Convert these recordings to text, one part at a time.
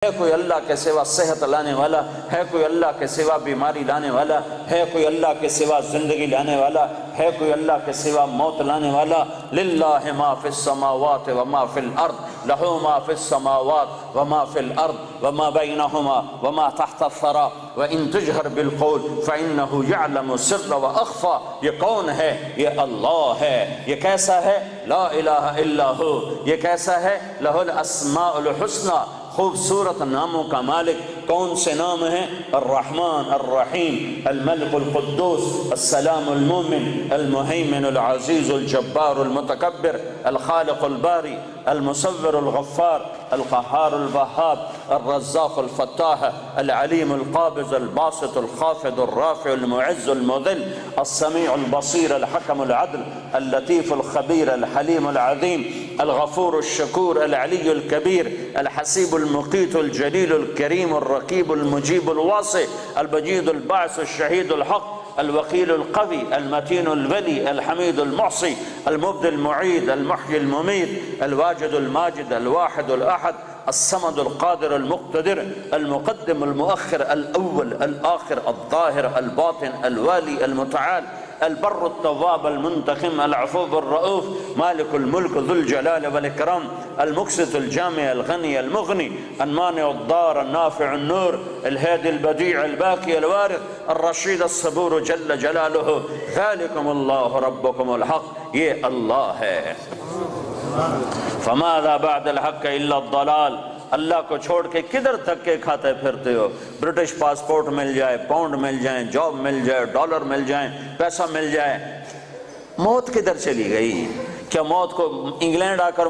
ہے کوئی اللہ کے سوا صحت لانے والا؟ ہے کوئی اللہ کے سوا بیماری لانے والا؟ ہے کوئی اللہ کے سوا زندگی لانے والا؟ ہے کوئی اللہ کے سوا موت لانے والا؟ للہ ما فی السماوات وما فی الارض، لہو ما فی السماوات وما فی الارض وما بینہما وما تحت الثری وان تجہر بالقول فانہ یعلم السر واخفی۔ یہ کون ہے؟ یہ اللہ ہے۔ یہ کیسا ہے؟ لا الہ الا ہو۔ یہ کیسا ہے؟ لہ الاسماء الحسنی، خوبصورت ناموں کا مالک۔ کون سے نام ہیں؟ الرحمن الرحیم، الملک القدوس، السلام المؤمن، المہیمن العزیز الجبار المتکبر، الخالق الباری، المصور الغفار، القہار الوہاب، الرزاق الفتاح، العلیم القابض الباسط الخافض الرافع المعز المذل، السمیع البصیر الحکم العدل، اللطیف الخبیر الحلیم العظیم، الغفور الشکور العلی الکبیر، الحسیب المقیت الجلیل الکریم الرقیب المجیب الواسع، البجید الباعث الشہید الحق، الوکیل القوی المتین الولی الحمید المحصی، المبدی المعید المحیی الممید، الواجد الماجد الواحد الاحد، الصمد القادر المقتدر، المقدم المؤخر، الاول الآخر، الظاہر الباطن، الوالی المتعال، البر التواب المنتقم، العفو الرؤوف، مالک الملک ذو الجلال والاکرام، المقسط الجامع الغنی المغنی، المانع الضار النافع النور، الهادي البديع الباقي الوارث، الرشید الصبور جل جلالہ۔ ذالکم اللہ ربکم الحق، یہ اللہ ہے۔ فماذا بعد الحق الا الضلال، اللہ کو چھوڑ کے کدھر تک کے کھاتے پھرتے ہو؟ برٹش پاسپورٹ مل جائے، پاؤنڈ مل جائیں، جاب مل جائے، ڈالر مل جائیں، پیسہ مل جائے، موت کدھر چلی گئی؟ کیا موت کو انگلینڈ آ کر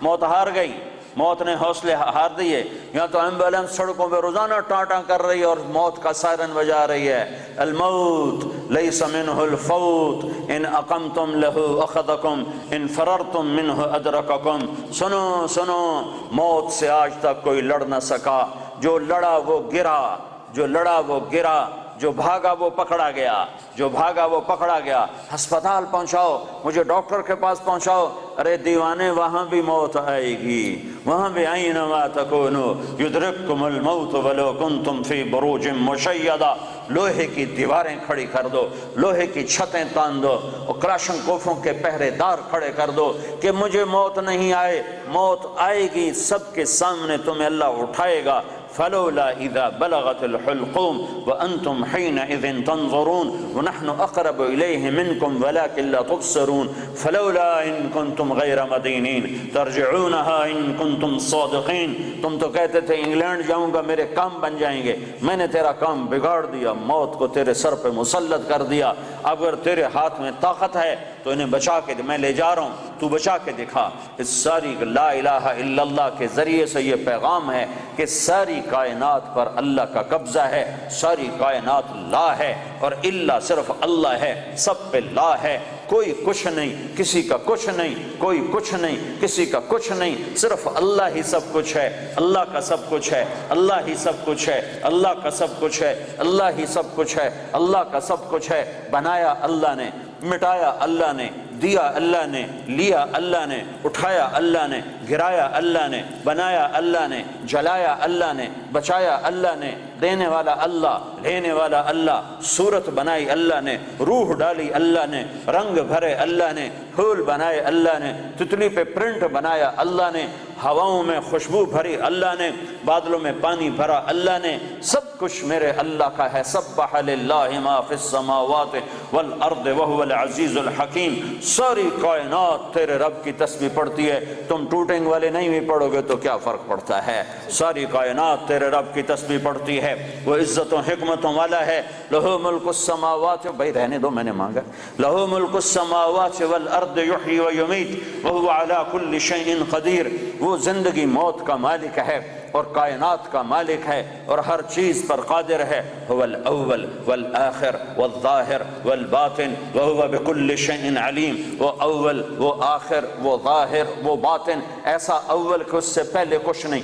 موت ہار گئی؟ موت نے حوصلے ہار دیے؟ یہاں تو ایمبولینس سڑکوں پہ روزانہ ٹاٹاں کر رہی ہے اور موت کا سائرن بجا رہی ہے۔ الموت لیس منہ الفوت، ان اقمتم لہ اخذکم، ان فررتم منہ ادرککم۔ سنو سنو، موت سے آج تک کوئی لڑ نہ سکا۔ جو لڑا وہ گرا، جو لڑا وہ گرا، جو بھاگا وہ پکڑا گیا، جو بھاگا وہ پکڑا گیا۔ ہسپتال پہنچاؤ، مجھے ڈاکٹر کے پاس پہنچاؤ۔ ارے دیوانے، وہاں بھی موت آئے گی، وہاں بھی اینما تکونوا یدرککم الموت ولو کنتم فی بروج مشیدہ۔ لوہے کی دیواریں کھڑی کر دو، لوہے کی چھتیں تان دو، اور کلاشن کوفوں کے پہرے دار کھڑے کر دو کہ مجھے موت نہیں آئے۔ موت آئے گی، سب کے سامنے تمہیں اللہ اٹھائے گا۔ فلولا اذا بلغت الحلقوم وانتم حينئذ تنظرون ونحن اقرب اليه منكم ولكن لا تبصرون فلولا ان كنتم غير مدينين ترجعونها ان كنتم صادقين۔ تم تو کہتے تھے انگلینڈ جاؤں گا میرے کام بن جائیں گے، میں نے تیرا کام بگاڑ دیا، موت کو تیرے سر پہ مسلط کر دیا۔ اگر تیرے ہاتھ میں طاقت ہے تو انہیں بچا کے، میں لے جا رہا ہوں، تو بچا کے دکھا۔ اس ساری لا الہ الا اللہ کے ذریعے سے یہ پیغام ہے کہ ساری کائنات پر اللہ کا قبضہ ہے، ساری کائنات لا ہے، اور اللہ صرف اللہ ہے، سب پہ لا ہے۔ کوئی کچھ نہیں، کسی کا کچھ نہیں، کوئی کچھ نہیں، کسی کا کچھ نہیں، صرف اللہ ہی سب کچھ ہے۔ اللہ کا سب کچھ ہے، اللہ ہی سب کچھ ہے، اللہ کا سب کچھ ہے، اللہ ہی سب کچھ ہے، اللہ کا سب کچھ ہے۔ بنایا اللہ نے، مٹایا اللہ نے، دیا اللہ نے، لیا اللہ نے، اٹھایا اللہ نے، گرایا اللہ نے، بنایا اللہ نے، جلایا اللہ نے، بچایا اللہ نے، دینے والا اللہ، لینے والا اللہ، صورت بنائی اللہ نے، روح ڈالی اللہ نے، رنگ بھرے اللہ نے، پھول بنائے اللہ نے، تتلی پہ پرنٹ بنایا اللہ نے، ہواؤں میں خوشبو بھری اللہ نے، بادلوں میں پانی بھرا اللہ نے۔ سب کچھ میرے اللہ کا ہے۔ سبح للہ ما فی السماوات والارض وهو العزیز الحکیم۔ ساری کائنات تیرے رب کی تسبیح پڑھتی ہے۔ تم ٹوٹنگ والے نہیں بھی پڑھو گے تو کیا فرق پڑتا ہے؟ ساری کائنات تیرے رب کی تسبیح پڑھتی ہے۔ وہ عزت و حکمتوں والا ہے۔ لہ ملک السماوات، بھائی رہنے دو، میں نے مانگا۔ لہ ملک السماوات والارض یحیی و یمیت وهو علی کل شیء قدیر۔ وہ زندگی موت کا مالک ہے، اور کائنات کا مالک ہے اور ہر چیز پر قادر ہے. هو الاول والآخر والظاہر والباطن وهو بكل شيء علیم. وہ اول، وہ آخر، وہ ظاہر، وہ باطن. ایسا اول کہ اس سے پہلے کچھ نہیں،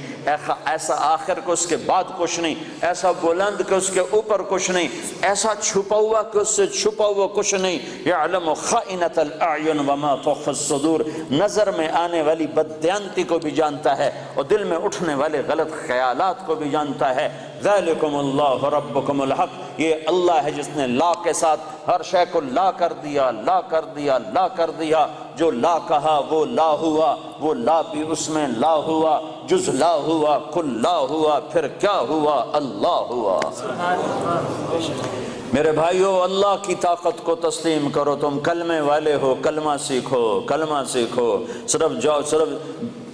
ایسا آخر کہ اس کے بعد کچھ نہیں، ایسا بلند کہ اس کے اوپر کچھ نہیں، ایسا چھپا ہوا کہ اس سے چھپا ہوا کچھ نہیں. یعلم خائنۃ الاعین وما تخفی الصدور. نظر میں آنے والی بددیانتی کو بھی جانتا ہے اور دل میں اٹھنے والے غلط خیالات کو بھی جانتا ہے. ذالکم اللہ ربکم الحق. یہ اللہ ہے جس نے لا کے ساتھ ہر شے کو لا کر دیا، لا کر دیا، لا کر دیا. جو لا کہا وہ لا ہوا، وہ لا بھی اس میں لا ہوا، جز لا ہوا، کل لا ہوا، پھر کیا ہوا؟ اللہ ہوا. میرے بھائیو، اللہ کی طاقت کو تسلیم کرو. تم کلمے والے ہو، کلمہ سیکھو، کلمہ سیکھو. صرف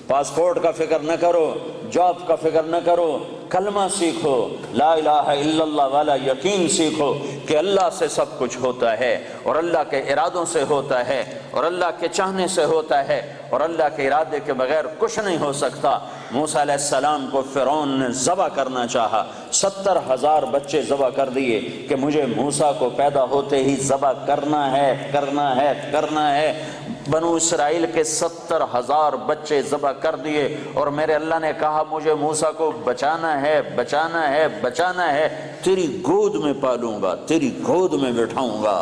پاسپورٹ کا فکر نہ کرو، جاب کا فکر نہ کرو، کلمہ سیکھو. لا الہ الا اللہ والا یقین سیکھو کہ اللہ سے سب کچھ ہوتا ہے اور اللہ کے ارادوں سے ہوتا ہے اور اللہ کے چاہنے سے ہوتا ہے اور اللہ کے ارادے کے بغیر کچھ نہیں ہو سکتا. موسیٰ علیہ السلام کو فرعون نے ذبح کرنا چاہا، 70,000 بچے ذبح کر دیے کہ مجھے موسیٰ کو پیدا ہوتے ہی ذبح کرنا ہے، کرنا ہے، کرنا ہے. بنو اسرائیل کے 70,000 بچے ذبح کر دیے اور میرے اللہ نے کہا مجھے موسیٰ کو بچانا ہے، بچانا ہے، بچانا ہے. تیری گود میں پالوں گا، تیری گود میں بٹھاؤں گا،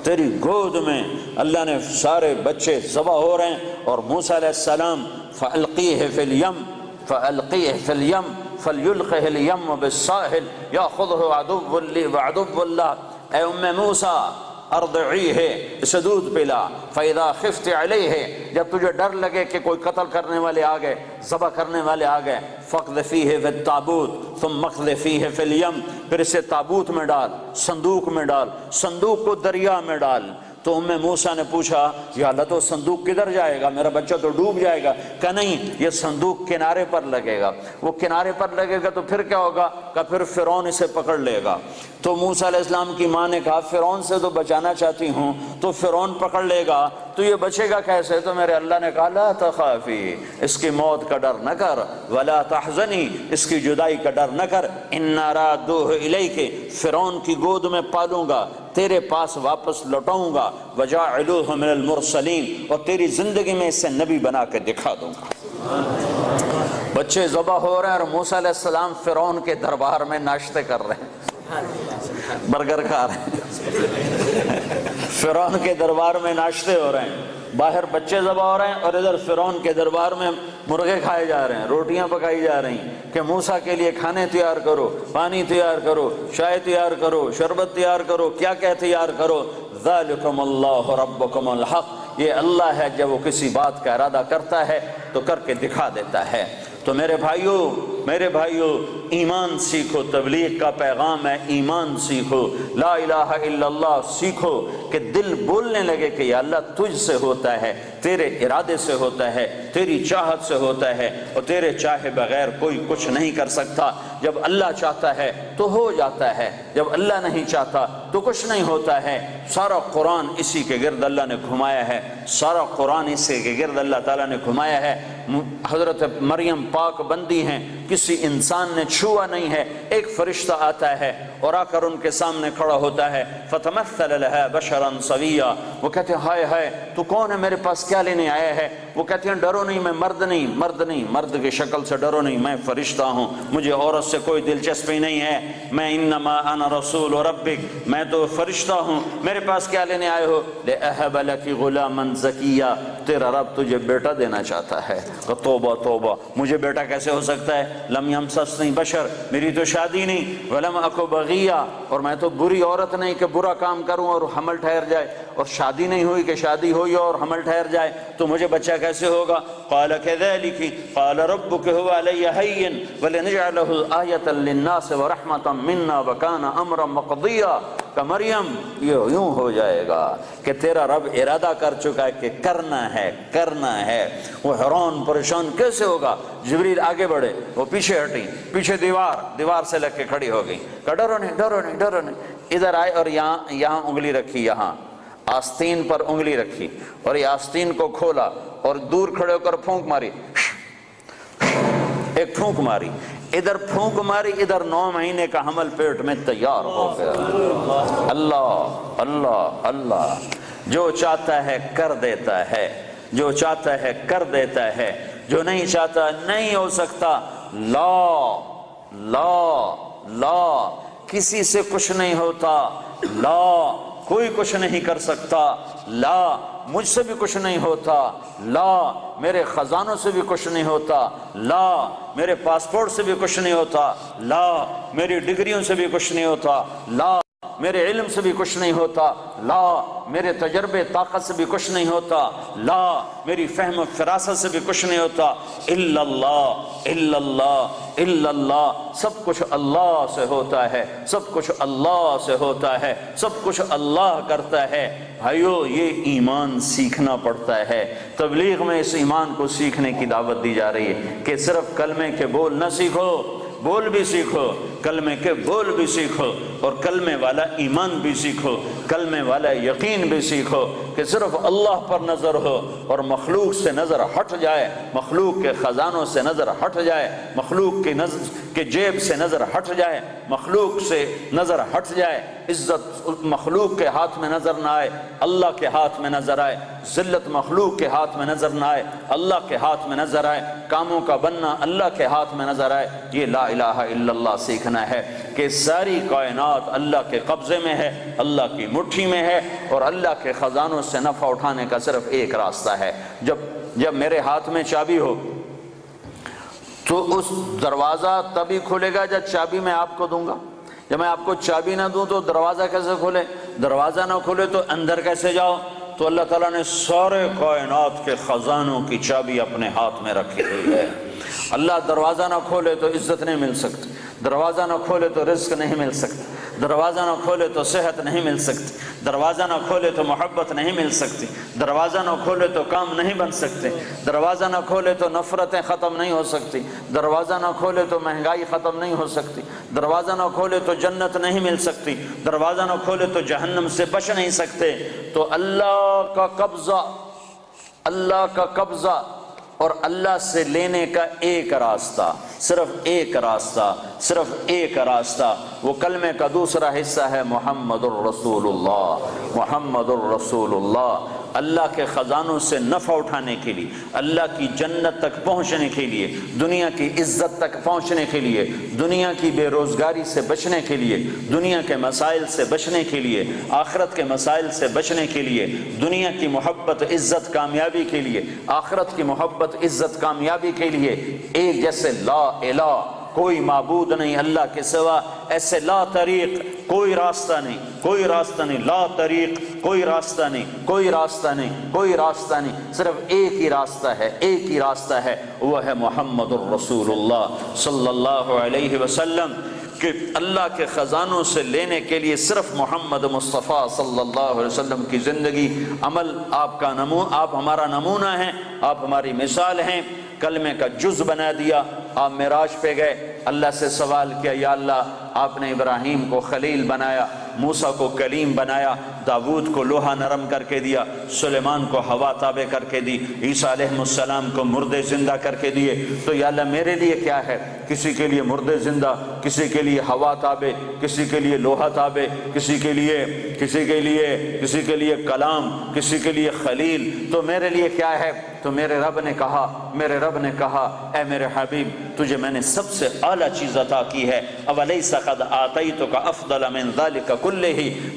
تیری گود میں. اللہ نے سارے بچے ذبح ہو رہے ہیں اور موسیٰ علیہ السلام فَأَلْقِيهِ فِي الْيَمِّ فَأَلْقِيهِ فِي الْيَمِّ فَلْيُلْقِهِ الْيَمُّ بِالسَّاحِلِ يَأْخُذْهُ عَدُوٌّ لِّي وَعَدُوٌّ لَّهُ. اے موسیٰ ارضعیہ، اسے دودھ پلا. فَإِذَا خِفْتِ عَلَيْهِ، جب تجھے ڈر لگے کہ کوئی قتل کرنے والے آ گئے، ذبح کرنے والے آ گئے، فَاقْذِفِيهِ فِي التَّابُوتِ ثُمَّ اقْذِفِيهِ فِي الْيَمِّ، پھر اسے تابوت میں ڈال، صندوق میں ڈال، صندوق کو دریا میں ڈال. تو موسیٰ نے پوچھا یا اللہ تو صندوق کدھر جائے گا، میرا بچہ تو ڈوب جائے گا. کہ نہیں، یہ صندوق کنارے پر لگے گا. وہ کنارے پر لگے گا تو پھر کیا ہوگا؟ کہ پھر فرعون اسے پکڑ لے گا. تو موسیٰ علیہ السلام کی ماں نے کہا فرعون سے تو بچانا چاہتی ہوں، تو فرعون پکڑ لے گا تو یہ بچے گا کیسے؟ تو میرے اللہ نے کہا لا تخافی، اس کی موت کا ڈر نہ کر، ولا تحزنی، اس کی جدائی کا ڈر نہ کر. انا رادوہ الیک، فرعون کی گود میں پالوں گا، تیرے پاس واپس لوٹاؤں گا. وجاعلوہ من المرسلین، اور تیری زندگی میں اسے نبی بنا کے دکھا دوں گا. بچے ذبح ہو رہے ہیں اور موسیٰ علیہ السلام فرعون کے دربار میں ناشتے کر رہے ہیں، برگر کھا رہے ہیں. فرعون کے دربار میں ناشتے ہو رہے ہیں، باہر بچے ذبح ہو رہے ہیں اور ادھر فرعون کے دربار میں مرغے کھائے جا رہے ہیں، روٹیاں پکائی جا رہی ہیں کہ موسیٰ کے لیے کھانے تیار کرو، پانی تیار کرو، چائے تیار کرو، شربت تیار کرو، کیا کیا تیار کرو. ذالکم اللہ ربکم الحق. یہ اللہ ہے جب وہ کسی بات کا ارادہ کرتا ہے تو کر کے دکھا دیتا ہے. تو میرے بھائیو ایمان سیکھو. تبلیغ کا پیغام ہے ایمان سیکھو، لا الہ الا اللہ سیکھو کہ دل بولنے لگے کہ یا اللہ تجھ سے ہوتا ہے، تیرے ارادے سے ہوتا ہے، تیری چاہت سے ہوتا ہے اور تیرے چاہے بغیر کوئی کچھ نہیں کر سکتا. جب اللہ چاہتا ہے تو ہو جاتا ہے، جب اللہ نہیں چاہتا تو کچھ نہیں ہوتا ہے. سارا قرآن اسی کے گرد اللہ نے گھمایا ہے، سارا قرآن اسی کے گرد اللہ تعالیٰ نے گھمایا ہے. حضرت مریم پاک بندی ہیں، کسی انسان نے چھوا نہیں ہے. ایک فرشتہ آتا ہے اور آ کر ان کے سامنے کھڑا ہوتا ہے. فتمثل لها بشرا سویا، وہ کہتے ہیں ہائے ہائے تو کون ہے، میرے پاس کیا لینے آیا ہے؟ وہ کہتے ہیں ڈرو نہیں، میں مرد کی شکل سے ڈرو نہیں، میں فرشتہ ہوں، مجھے عورت سے کوئی دلچسپی نہیں ہے. میں انما انا رسول ربک، میں تو فرشتہ ہوں، میرے پاس کیا لینے آئے ہو؟ لأہب لک غلاما زکیا، تیرا رب تجھے بیٹا دینا چاہتا ہے. توبہ توبہ، مجھے بیٹا کیسے ہو سکتا ہے؟ لم یمسسنی بشر، میری تو شادی نہیں، ولم اکو بغیہ، اور میں تو بری عورت نہیں کہ برا کام کروں اور حمل ٹھہر جائے، اور شادی نہیں ہوئی کہ شادی ہوئی اور حمل ٹھہر جائے، تو مجھے بچہ کیسے ہوگا؟ قال كذلك قال ربك هو علي هين ولنجعله آية للناس ورحمة منا وكان امرا مقضيا. کہ مریم یہ یوں ہو جائے گا کہ تیرا رب ارادہ کر چکا ہے کہ کرنا ہے. وہ حیران پریشان کیسے ہوگا؟ جبریل آگے بڑھے، وہ پیچھے ہٹی، پیچھے دیوار سے لگ کے کھڑی ہو گئی کہ ڈرو نہیں. ادھر آئے اور یہاں انگلی رکھی، یہاں آستین پر انگلی رکھی اور یہ آستین کو کھولا اور دور کھڑے ہو کر پھونک ماری. ایک پھونک ماری، ادھر پھونک ماری، ادھر 9 مہینے کا حمل پیٹ میں تیار ہو گیا۔ اللہ اللہ اللہ، جو چاہتا ہے کر دیتا ہے، جو چاہتا ہے کر دیتا ہے، جو نہیں چاہتا نہیں ہو سکتا۔ لا لا لا، کسی سے کچھ نہیں ہوتا، لا کوئی کچھ نہیں کر سکتا، لا مجھ سے بھی کچھ نہیں ہوتا، لا میرے خزانوں سے بھی کچھ نہیں ہوتا، لا میرے پاسپورٹ سے بھی کچھ نہیں ہوتا، لا میری ڈگریوں سے بھی کچھ نہیں ہوتا، لا میرے علم سے بھی کچھ نہیں ہوتا، لا میرے تجربے طاقت سے بھی کچھ نہیں ہوتا، لا میری فہم و فراست سے بھی کچھ نہیں ہوتا، الا اللہ الا اللہ الا اللہ، سب کچھ اللہ سے ہوتا ہے، سب کچھ اللہ سے ہوتا ہے، سب کچھ اللہ کرتا ہے۔ بھائیو، یہ ایمان سیکھنا پڑتا ہے۔ تبلیغ میں اس ایمان کو سیکھنے کی دعوت دی جا رہی ہے کہ صرف کلمے کے بول نہ سیکھو، بول بھی سیکھو، کلمے کے بول بھی سیکھو، اور کلمے والا ایمان بھی سیکھو، کلمے والا یقین بھی سیکھو کہ صرف اللہ پر نظر ہو اور مخلوق سے نظر ہٹ جائے، مخلوق کے خزانوں سے نظر ہٹ جائے، مخلوق کی نظر کے جیب سے نظر ہٹ جائے، مخلوق سے نظر ہٹ جائے، عزت مخلوق کے ہاتھ میں نظر نہ آئے، اللہ کے ہاتھ میں نظر آئے، ذلت مخلوق کے ہاتھ میں نظر نہ آئے، اللہ کے ہاتھ میں نظر آئے، کاموں کا بننا اللہ کے ہاتھ میں نظر آئے۔ یہ لا الہ الا اللہ سیکھنا ہے کہ ساری کائنات اللہ کے قبضے میں ہے، اللہ کی مٹھی میں ہے، اور اللہ کے خزانوں سے نفع اٹھانے کا صرف ایک راستہ ہے۔ جب میرے ہاتھ میں چابی ہو تو اس دروازہ تبھی کھلے گا جب چابی میں آپ کو دوں گا۔ جب میں آپ کو چابی نہ دوں تو دروازہ کیسے کھلے؟ دروازہ نہ کھلے تو اندر کیسے جاؤ؟ تو اللہ تعالیٰ نے سارے کائنات کے خزانوں کی چابی اپنے ہاتھ میں رکھی ہوئی ہے۔ اللہ دروازہ نہ کھولے تو عزت نہیں مل سکتی، دروازہ نہ کھولے تو رزق نہیں مل سکتا، دروازہ نہ کھولے تو صحت نہیں مل سکتی، دروازہ نہ کھولے تو محبت نہیں مل سکتی، دروازہ نہ کھولے تو کام نہیں بن سکتے، دروازہ نہ کھولے تو نفرتیں ختم نہیں ہو سکتی، دروازہ نہ کھولے تو مہنگائی ختم نہیں ہو سکتی، دروازہ نہ کھولے تو جنت نہیں مل سکتی، دروازہ نہ کھولے تو جہنم سے بچ نہیں سکتے۔ تو اللہ کا قبضہ، اللہ کا قبضہ اور اللہ سے لینے کا ایک راستہ، صرف ایک راستہ، صرف ایک راستہ، وہ کلمے کا دوسرا حصہ ہے محمد الرسول اللہ، محمد الرسول اللہ۔ اللہ کے خزانوں سے نفع اٹھانے کے لیے، اللہ کی جنت تک پہنچنے کے لیے، دنیا کی عزت تک پہنچنے کے لیے، دنیا کی بے روزگاری سے بچنے کے لیے، دنیا کے مسائل سے بچنے کے لیے، آخرت کے مسائل سے بچنے کے لیے، دنیا کی محبت عزت کامیابی کے لیے، آخرت کی محبت عزت کامیابی کے لیے، ایک جیسے لا الہ، کوئی معبود نہیں اللہ کے سوا، ایسے لا طریق، کوئی راستہ نہیں، کوئی راستہ نہیں، لا طریق، کوئی راستہ نہیں، کوئی راستہ نہیں، کوئی راستہ نہیں، صرف ایک ہی راستہ ہے، ایک ہی راستہ ہے، وہ ہے محمد الرسول اللہ صلی اللہ علیہ وسلم۔ کہ اللہ کے خزانوں سے لینے کے لیے صرف محمد مصطفیٰ صلی اللہ علیہ وسلم کی زندگی، عمل، آپ ہمارا نمونہ ہیں، آپ ہماری مثال ہیں۔ کلمے کا جز بنا دیا، آپ معراج پہ گئے، اللہ سے سوال کیا، یا اللہ آپ نے ابراہیم کو خلیل بنایا، موسیٰ کو کلیم بنایا، داود کو لوہا نرم کر کے دیا، سلیمان کو ہوا تابع کر کے دی، عیسیٰ علیہ السلام کو مردے زندہ کر کے دیے، تو یا اللہ میرے لیے کیا ہے؟ کسی کے لیے مردے زندہ، کسی کے لیے ہوا تابع، کسی کے لیے لوہا تابع، کسی کے لیے کلام، کسی کے لیے خلیل، تو میرے لیے کیا ہے؟ تو میرے رب نے کہا اے میرے حبیب، تجھے میں نے سب سے اعلیٰ چیز عطا کی ہے، اولیس قد آتیتک افضل من ذلک کلہ،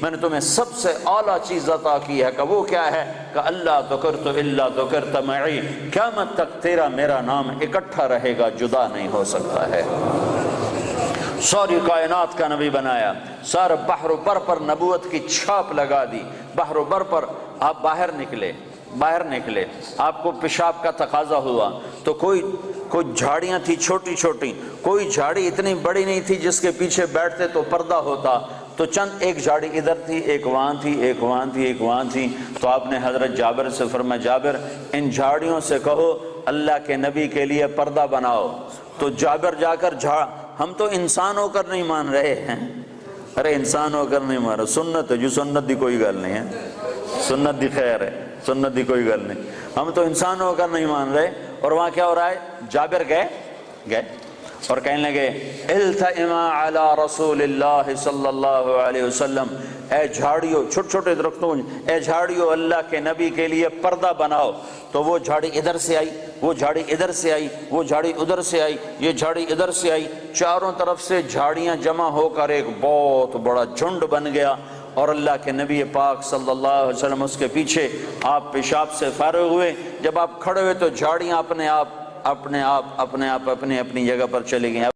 میں نے تمہیں سب سے اعلیٰ چیز عطا کی ہے، کہ وہ کیا ہے؟ کہ اللہ ذکرت الا ذکرت معی، قیامت تک تیرا میرا نام اکٹھا رہے گا، جدا نہیں ہو سکتا ہے۔ ساری کائنات کا نبی بنایا، سارے بحر و بر پر نبوت کی چھاپ لگا دی، بحر و بر پر آپ باہر نکلے، آپ کو پیشاب کا تقاضا ہوا تو کوئی جھاڑیاں تھی چھوٹی چھوٹی، کوئی جھاڑی اتنی بڑی نہیں تھی جس کے پیچھے بیٹھتے تو پردہ ہوتا، تو چند ایک جھاڑی ادھر تھی، ایک وہاں تھی، ایک وہاں تھی، ایک وہاں تھی، تو آپ نے حضرت جابر سے فرمایا، جابر ان جھاڑیوں سے کہو اللہ کے نبی کے لیے پردہ بناؤ۔ تو جابر جا کر ہم تو انسان ہو کر نہیں مان رہے ہیں، ارے انسان ہو کر نہیں مان رہے، سنت ہے جو سنت دی کوئی گل نہیں ہے، سنت دی خیر ہے، سنت دی کوئی گل نہیں، ہم تو انسان ہو کر نہیں مان رہے۔ اور وہاں کیا ہو رہا ہے؟ جابر گئے گئے اور کہنے لگے التئما علی رسول اللہ صلی اللہ علیہ وسلم، اے جھاڑیوں، چھوٹے چھوٹے درختوں، اے جھاڑیوں اللہ کے نبی کے لیے پردہ بناؤ۔ تو وہ جھاڑی ادھر سے آئی، وہ جھاڑی ادھر سے آئی، وہ جھاڑی ادھر سے آئی، یہ جھاڑی ادھر سے آئی، چاروں طرف سے جھاڑیاں جمع ہو کر ایک بہت بڑا جھنڈ بن گیا۔ اور اللہ کے نبی پاک صلی اللہ علیہ وسلم اس کے پیچھے، آپ پیشاب سے فارغ ہوئے، جب آپ کھڑے ہوئے تو جھاڑیاں اپنے آپ اپنی اپنی جگہ پر چلی گئیں۔